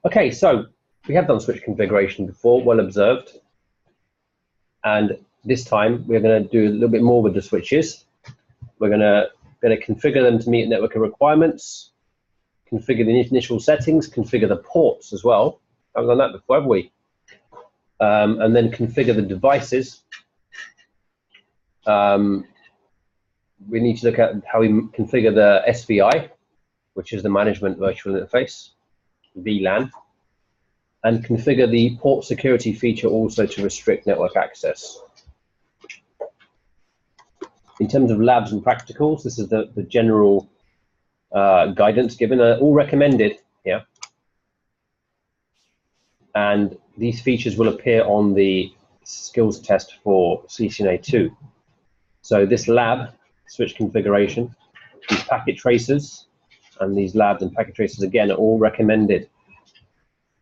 Okay, so we have done switch configuration before, well observed. And this time we're going to do a little bit more with the switches. We're going to configure them to meet network requirements, configure the initial settings, configure the ports as well. Haven't done that before, have we? And then configure the devices. We need to look at how we configure the SVI, which is the management virtual interface, VLAN, and configure the port security feature also to restrict network access. In terms of labs and practicals, this is the general guidance given, all recommended here. And these features will appear on the skills test for CCNA 2. So this lab, switch configuration, these packet tracers, and these labs and packet tracers again are all recommended.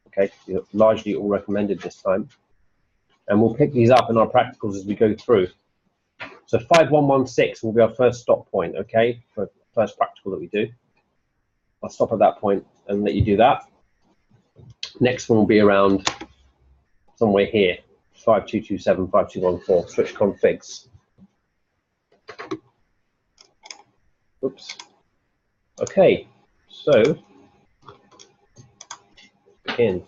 Okay, largely all recommended this time. And we'll pick these up in our practicals as we go through. So 5116 will be our first stop point, okay, for the first practical that we do. I'll stop at that point and let you do that. Next one will be around somewhere here, 5227, 5214, switch configs. Oops. Okay, so begin.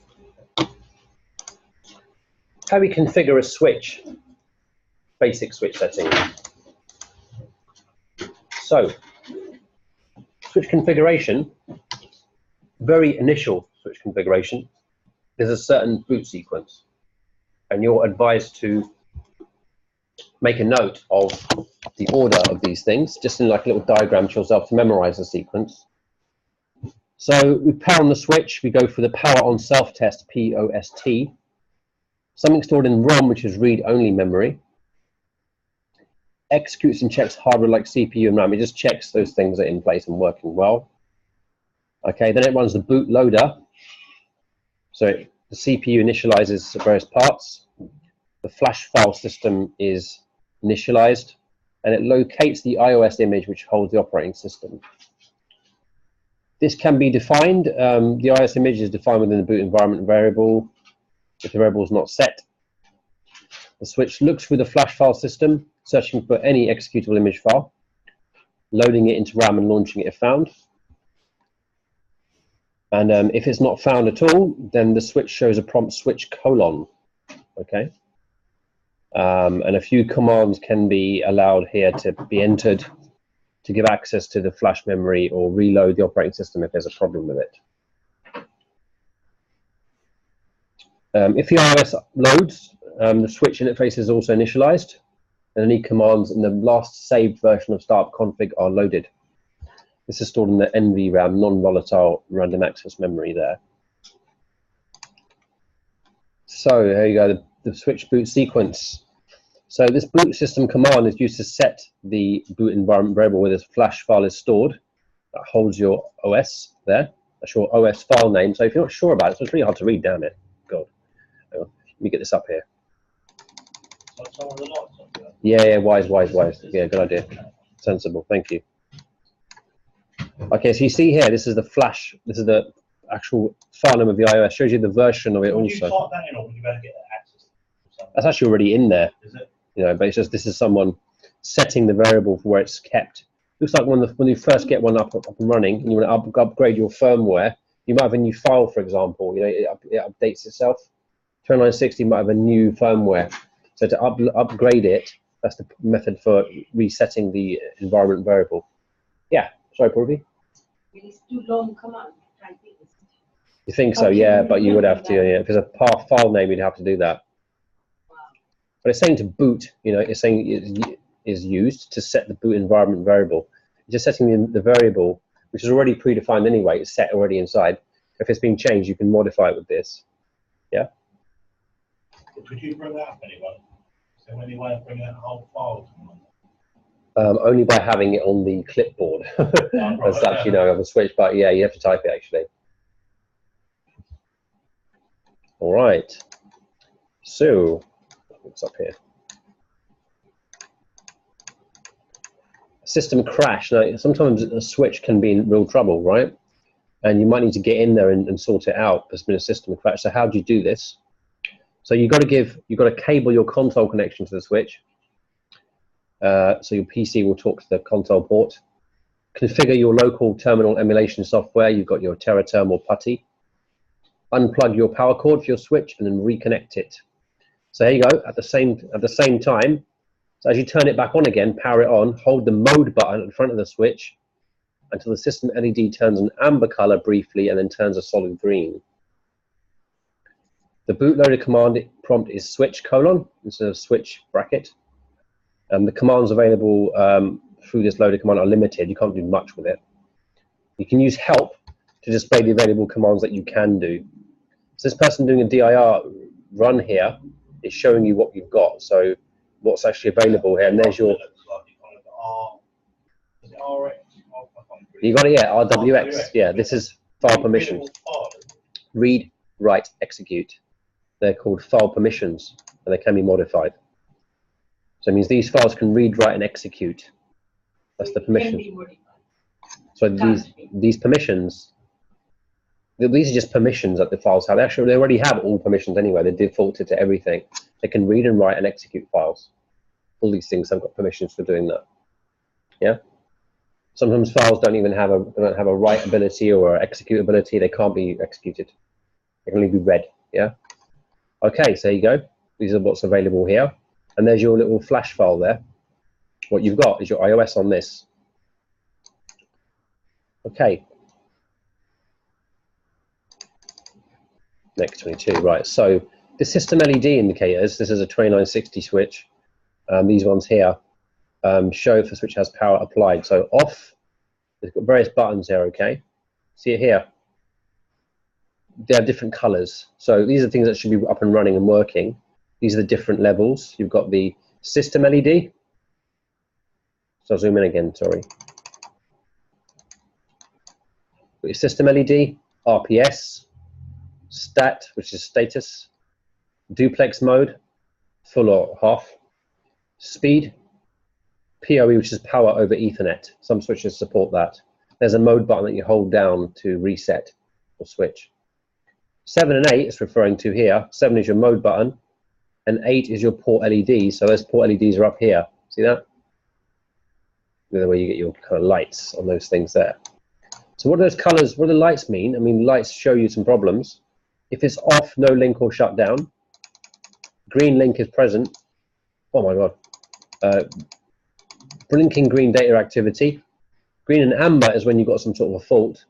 How we configure a switch, basic switch settings. So, switch configuration, very initial switch configuration, there's a certain boot sequence, and you're advised to make a note of the order of these things, just in like a little diagram to yourself to memorize the sequence. So we power on the switch, we go for the power on self test, POST, something stored in ROM, which is read-only memory, executes and checks hardware like CPU and RAM. It just checks those things are in place and working well. Okay, then it runs the bootloader. So the CPU initializes various parts. The flash file system is initialized, and it locates the iOS image which holds the operating system. This can be defined. The iOS image is defined within the boot environment variable if the variable is not set. The switch looks through the flash file system, searching for any executable image file, loading it into RAM and launching it if found. And if it's not found at all, then the switch shows a prompt switch colon. Okay. And a few commands can be allowed here to be entered to give access to the flash memory or reload the operating system if there's a problem with it. If the iOS loads, the switch interface is also initialized, and any commands in the last saved version of startup config are loaded. This is stored in the NVRAM, non-volatile random access memory there. So here you go, the switch boot sequence. So this boot system command is used to set the boot environment variable where this flash file is stored. That holds your OS there. That's your OS file name. So if you're not sure about it, so it's really hard to read down it. God, let me get this up here. Yeah, wise. Yeah, good idea. Sensible, thank you. Okay, so you see here, this is the flash, this is the actual file name of the iOS, shows you the version of it also. You type that in, or would you better get access? That's actually already in there. Is it? You know, but it's just, this is someone setting the variable for where it's kept. Looks like when you first get one up and running, and you want to upgrade your firmware, you might have a new file, for example, you know, it updates itself. 2960 might have a new firmware. So to upgrade it, that's the method for resetting the environment variable. Yeah, sorry, Purvi? It's too long command. You think so, yeah, but you would have to, yeah, if it's a file name, you'd have to do that. Wow. But it's saying to boot, you know, it's saying it is used to set the boot environment variable. It's just setting the variable, which is already predefined anyway, it's set already inside. If it's been changed, you can modify it with this. Yeah? Could you bring that up, anyone? Is there any way of bringing that whole file? Only by having it on the clipboard, as such, you know, of a switch. But yeah, you have to type it actually. All right. So, what's up here? System crash. Now, sometimes a switch can be in real trouble, right? and you might need to get in there and sort it out. There's been a system crash. So how do you do this? So you've got to cable your console connection to the switch. So your PC will talk to the console port. Configure your local terminal emulation software. You've got your TerraTerm or PuTTY. Unplug your power cord for your switch and then reconnect it. So there you go. At the same time, so as you turn it back on again, power it on. Hold the mode button at the front of the switch until the system LED turns an amber color briefly and then turns a solid green. The bootloader command prompt is switch : instead of switch bracket. The commands available through this loader command are limited. You can't do much with it. You can use help to display the available commands that you can do. So this person doing a DIR run here is showing you what you've got. So what's actually available here, and there's your. You got it, yeah. RWX, yeah. This is file permissions. Read, write, execute. They're called file permissions, and they can be modified. So it means these files can read, write, and execute. That's the permission. So these permissions, these are just permissions that the files have. Actually, they already have all permissions anyway. They're defaulted to everything. They can read and write and execute files. All these things have got permissions for doing that. Yeah. Sometimes files don't even have a write ability or execute ability. They can't be executed. They can only be read. Yeah. Okay. So there you go. These are what's available here. And there's your little flash file there. What you've got is your iOS on this. Okay. Next 22, right. So the system LED indicators, this is a 2960 switch. These ones here show if the switch has power applied. So off, it's got various buttons here, okay? See it here? They have different colors. So these are things that should be up and running and working. These are the different levels. You've got the system LED. So I'll zoom in again, sorry. Got your system LED, RPS, stat, which is status, duplex mode, full or half, speed, PoE, which is power over Ethernet. Some switches support that. There's a mode button that you hold down to reset or switch. 7 and 8 is referring to here. 7 is your mode button, and 8 is your port LEDs. So those port LEDs are up here. See that? The way you get your kind of lights on those things there. So what do those colors, what do the lights mean? I mean, lights show you some problems. If it's off, no link or shut down. Green link is present. Oh my God. Blinking green data activity. Green and amber is when you've got some sort of a fault.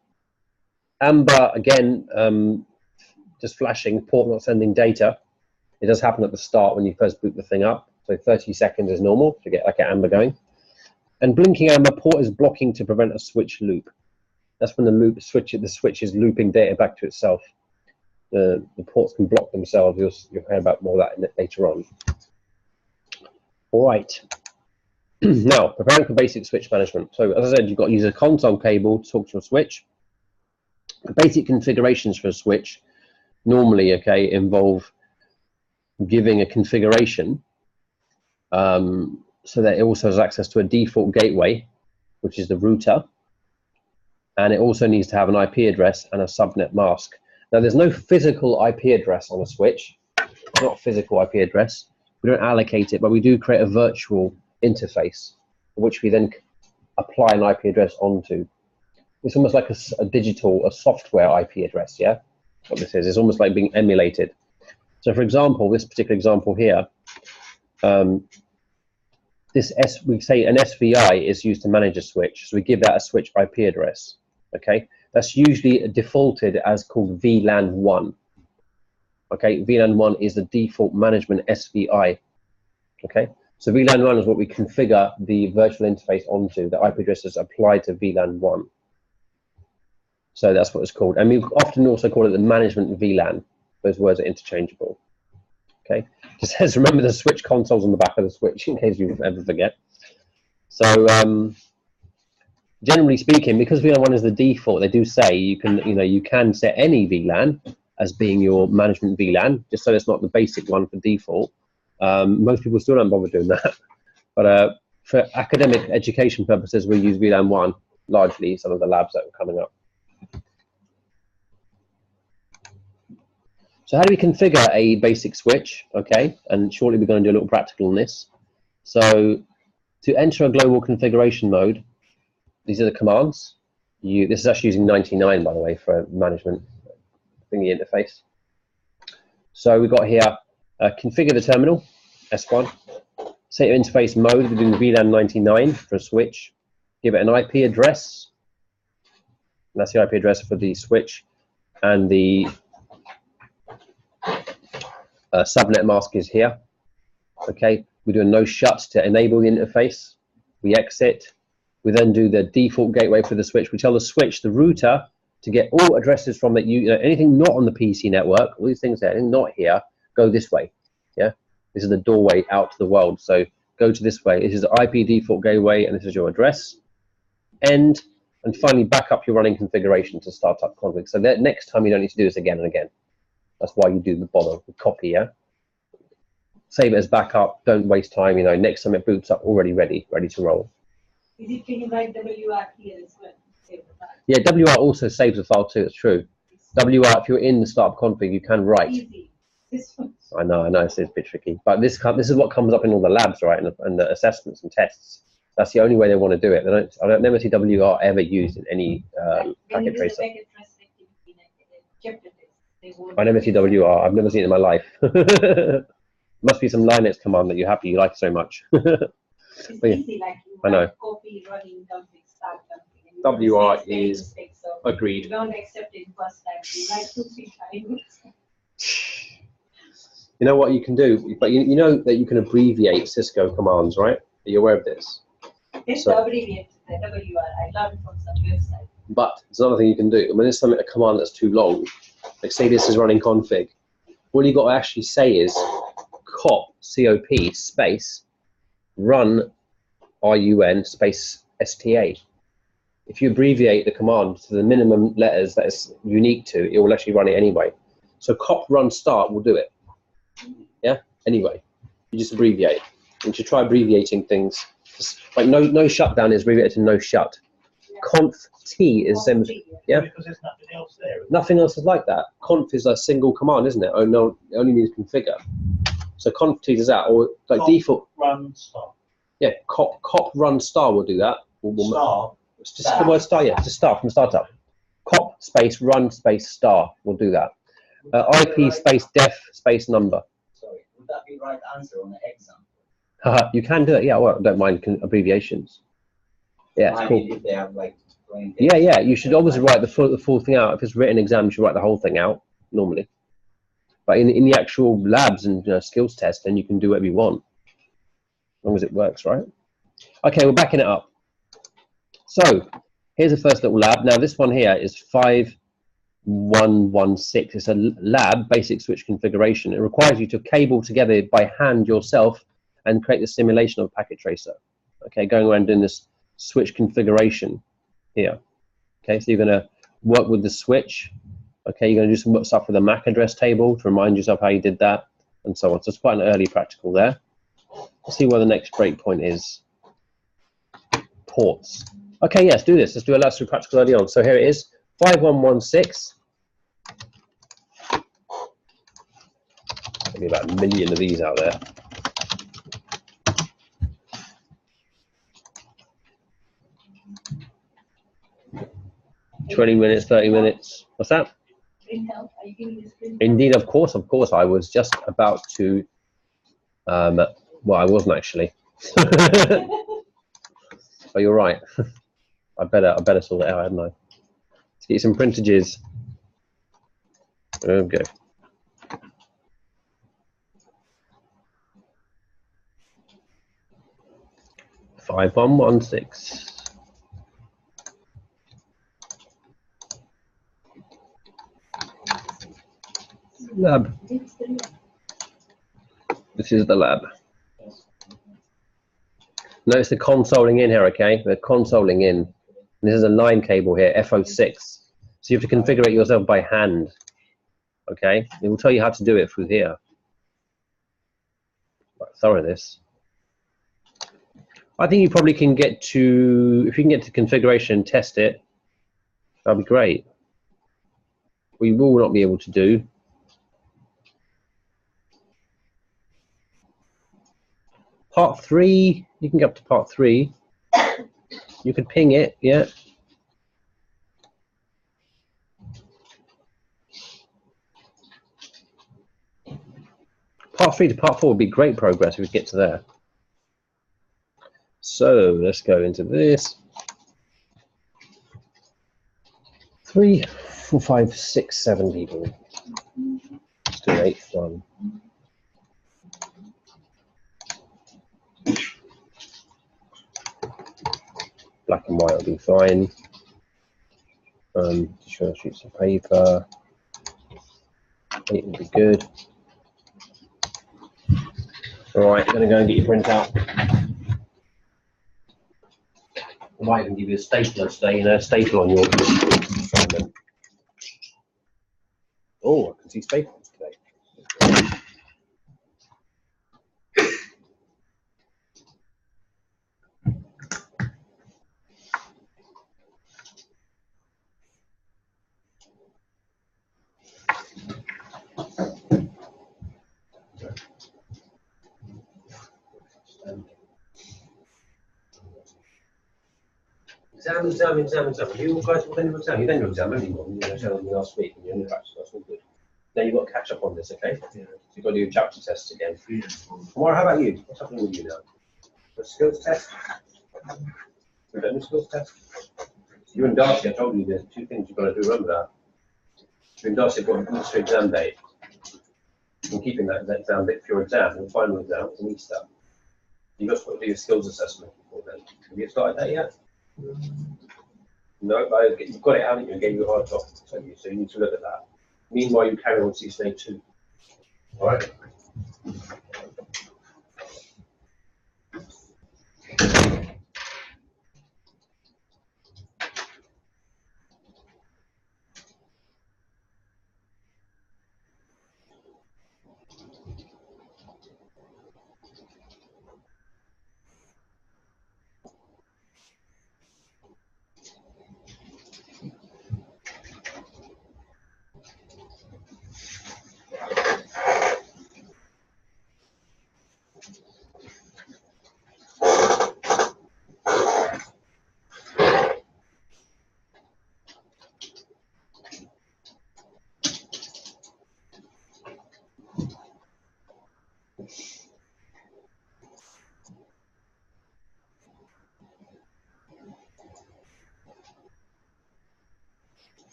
Amber, again, just flashing, port not sending data. It does happen at the start when you first boot the thing up. So 30 seconds is normal to get like an amber going. And blinking amber, port is blocking to prevent a switch loop. That's when the switch is looping data back to itself. The ports can block themselves. You'll hear about more of that later on. All right. Now, preparing for basic switch management. So as I said, you've got to use a console cable to talk to a switch. The basic configurations for a switch normally, okay, involve giving a configuration so that it also has access to a default gateway, which is the router. And it also needs to have an IP address and a subnet mask. Now, there's no physical IP address on a switch. It's not a physical IP address. We don't allocate it, but we do create a virtual interface, which we then apply an IP address onto. It's almost like a software IP address, yeah? That's what this is. It's almost like being emulated. So, for example, this particular example here, we say an SVI is used to manage a switch, so we give that a switch IP address, okay? That's usually defaulted as called VLAN 1. Okay, VLAN 1 is the default management SVI. Okay, so VLAN 1 is what we configure the virtual interface onto. The IP address is applied to VLAN 1. So that's what it's called. And we often also call it the management VLAN. Those words are interchangeable. Okay, it says remember the switch consoles on the back of the switch in case you ever forget. So generally speaking, because VLAN 1 is the default, they do say you can set any VLAN as being your management VLAN, just so it's not the basic one for default. Most people still don't bother doing that. But for academic education purposes, we use VLAN 1 largely, some of the labs that are coming up. So how do we configure a basic switch? Okay, and shortly we're going to do a little practical on this. So to enter a global configuration mode, these are the commands. This is actually using 99, by the way, for management thingy interface. So we've got here, configure the terminal, S1. Set your interface mode, we're doing VLAN 99 for a switch. Give it an IP address. And that's the IP address for the switch. And the subnet mask is here. Okay, we do a no shut to enable the interface. We exit. We then do the default gateway for the switch. We tell the switch, the router, to get all addresses from that. Anything not on the PC network, all these things there, anything not here, go this way. Yeah, this is the doorway out to the world. So go to this way. This is the IP default gateway, and this is your address. End, and finally back up your running configuration to start up config. So that next time you don't need to do this again and again. That's why you do the bottom, the copy. Yeah. Save it as backup. Don't waste time. Next time it boots up, already ready to roll. Is it can you write WR here as well? Save the file. Yeah, WR also saves a file too. It's true. WR, if you're in the startup config, you can write. Easy. This one. I know, it's a bit tricky, but this is what comes up in all the labs, right, and the assessments and tests. That's the only way they want to do it. I don't never see WR ever used in any packet tracer. I never see WR. I've never seen it in my life. Must be some Linux command that you're happy you like so much. It's easy, like I know. Copy, running, config, start config. WR is agreed. You don't accept it first time. You like 2-3 times. You know what you can do, but you know that you can abbreviate Cisco commands, right? Are you aware of this? It's abbreviated the WR. I learned from some website. But there's another thing you can do. When there's a command that's too long, like say this is running config, all you got to actually say is cop, C-O-P, space, run, RUN, space, STA. If you abbreviate the command to the minimum letters that it's unique to, it will actually run it anyway. So cop, run, start will do it. Yeah, anyway, you just abbreviate. You should try abbreviating things. Like no shutdown is abbreviated to no shut. Conf T is same as, yeah. Because there's nothing else there. Nothing else is like that. Conf is a single command, isn't it? Oh no, it only needs configure. So conf T does that, or like Cop, default. Run, star. Yeah, cop run star will do that. Star. It's just the word star, yeah, just start from startup. Cop space run space star will do that. IP space def space number. Sorry, would that be the right answer on the exam? You can do it, yeah. Well, I don't mind abbreviations. Yeah, it's I cool. mean, if they have like plain Yeah, text. yeah. You should always write the full thing out. If it's written exam, you should write the whole thing out normally. But in the actual labs and skills test, then you can do whatever you want, as long as it works, right? Okay, we're backing it up. So here's the first little lab. Now this one here is 5116. It's a lab basic switch configuration. It requires you to cable together by hand yourself and create the simulation of a packet tracer. Okay, going around doing this switch configuration here. Okay, so you're going to work with the switch. Okay, you're going to do some stuff with the MAC address table to remind yourself how you did that, and so on. So it's quite an early practical there. Let's see where the next breakpoint is. Ports. Okay, yes, do this. Let's do practical early on. So here it is, 5116. Maybe about a million of these out there. "20 minutes, 30 minutes. What's that? Print out. Are you giving this print? Indeed, of course. I was just about to. Well, I wasn't actually. Oh, you're right. I better sort it out, hadn't I? Let's get some printages. There we go. Five 5116. Lab. This is the lab. Notice the consoling in here, okay? The consoling in. This is a line cable here, FO6. So you have to configure it yourself by hand, okay? It will tell you how to do it through here. Quite thorough this. I think you probably can get to, if you can get to configuration and test it, that'd be great. We will not be able to do Part 3, you can get up to part 3. You can ping it, yeah. Part 3 to part 4 would be great progress if we get to there. So let's go into this. 3, 4, 5, 6, 7 people. Let's do an 8th one. Black and white will be fine. Just show sheets of paper. 8 will be good. All right, I'm going to go and get your printout. I might even give you a stapler today, you know, staple on your assignment. Oh, I can see staples today. Exam. You guys will then your exam. You done your exam, haven't you? You did your exam last week and you're in the practice. That's all good. Now you've got to catch up on this, okay? Yeah. You've got to do your chapter tests again. Yeah. Tomorrow, how about you? What's happening with you now? The skills test? You've done the skills test? You and Darcy, I told you there's 2 things you've got to do. Remember that? You and Darcy have got an industry exam date. And keeping that exam date for your exam, your final exam, and Easter. You've got to do your skills assessment before then. Have you started that yet? No, but you've got it, haven't you? I gave you a hard top, so you need to look at that. Meanwhile, you carry on CCNA 2. All right?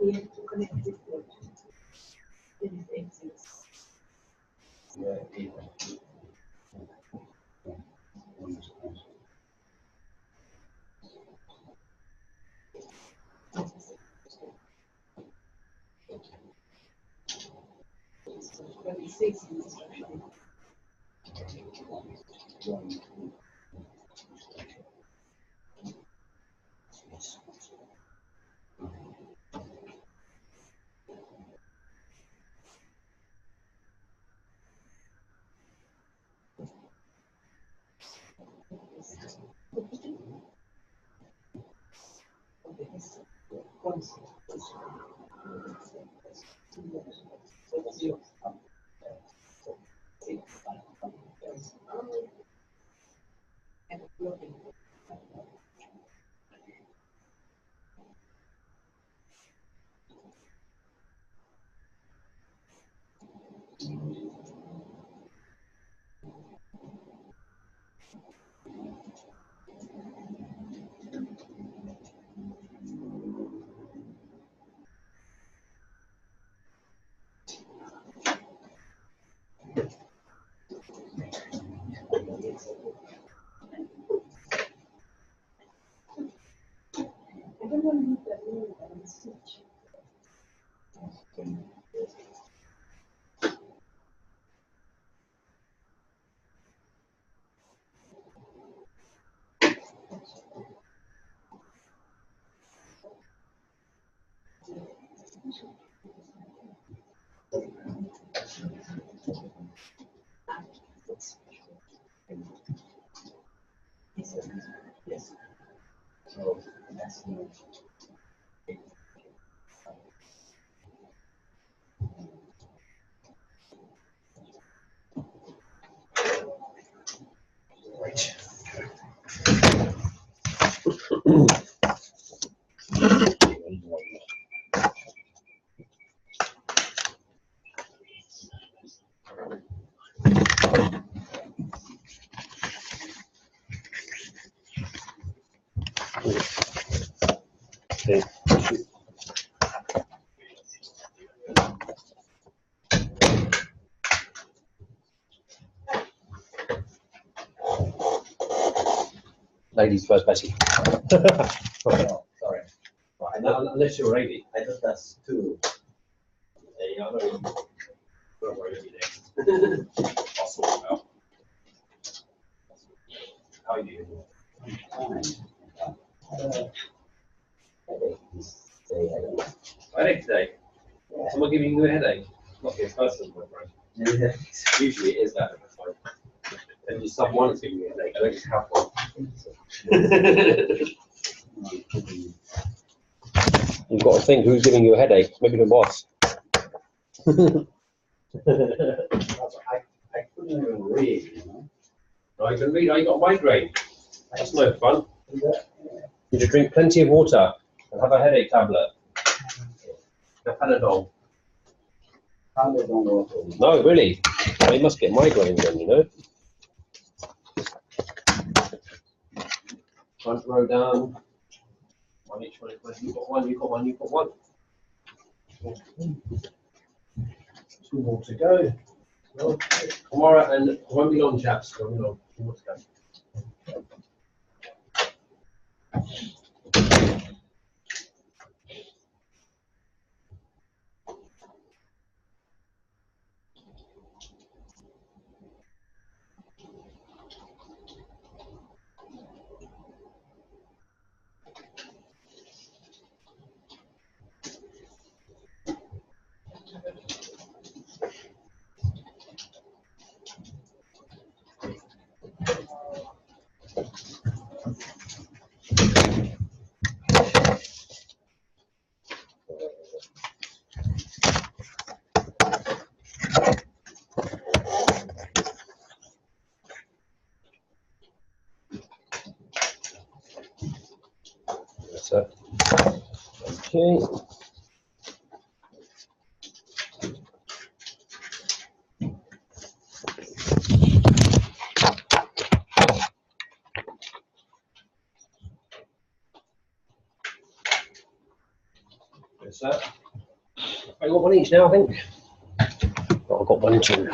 We have to connect with it. Then it exists. So 26 in instruction. Yes. So that's Right. Okay. Ladies first, Betty. no, sorry. Well, I know, Unless you're a lady. I thought that's two. Yeah, I know. Don't worry, it'll be there. I'll sort it out. How are you? Headache today? Someone giving you a headache? Not the person, my friend. Yeah. Usually it is that at the time. And just someone is giving you a headache. I don't just have one. You've got to think who's giving you a headache. Maybe the boss. I couldn't even read, you know. I can read. I got a migraine. That's no fun. Yeah. You should drink plenty of water and have a headache tablet. A Panadol. How they don't work for me. No, really. They must get migraines then, you know. Front row down. One each one. You've got one, you've got one, you've got one. 2 more to go. Well, tomorrow, and it won't be long, chaps. It won't be long. 2 more to go. That's it. Okay. That's that. I got one each now, I think. Oh, I've got one too.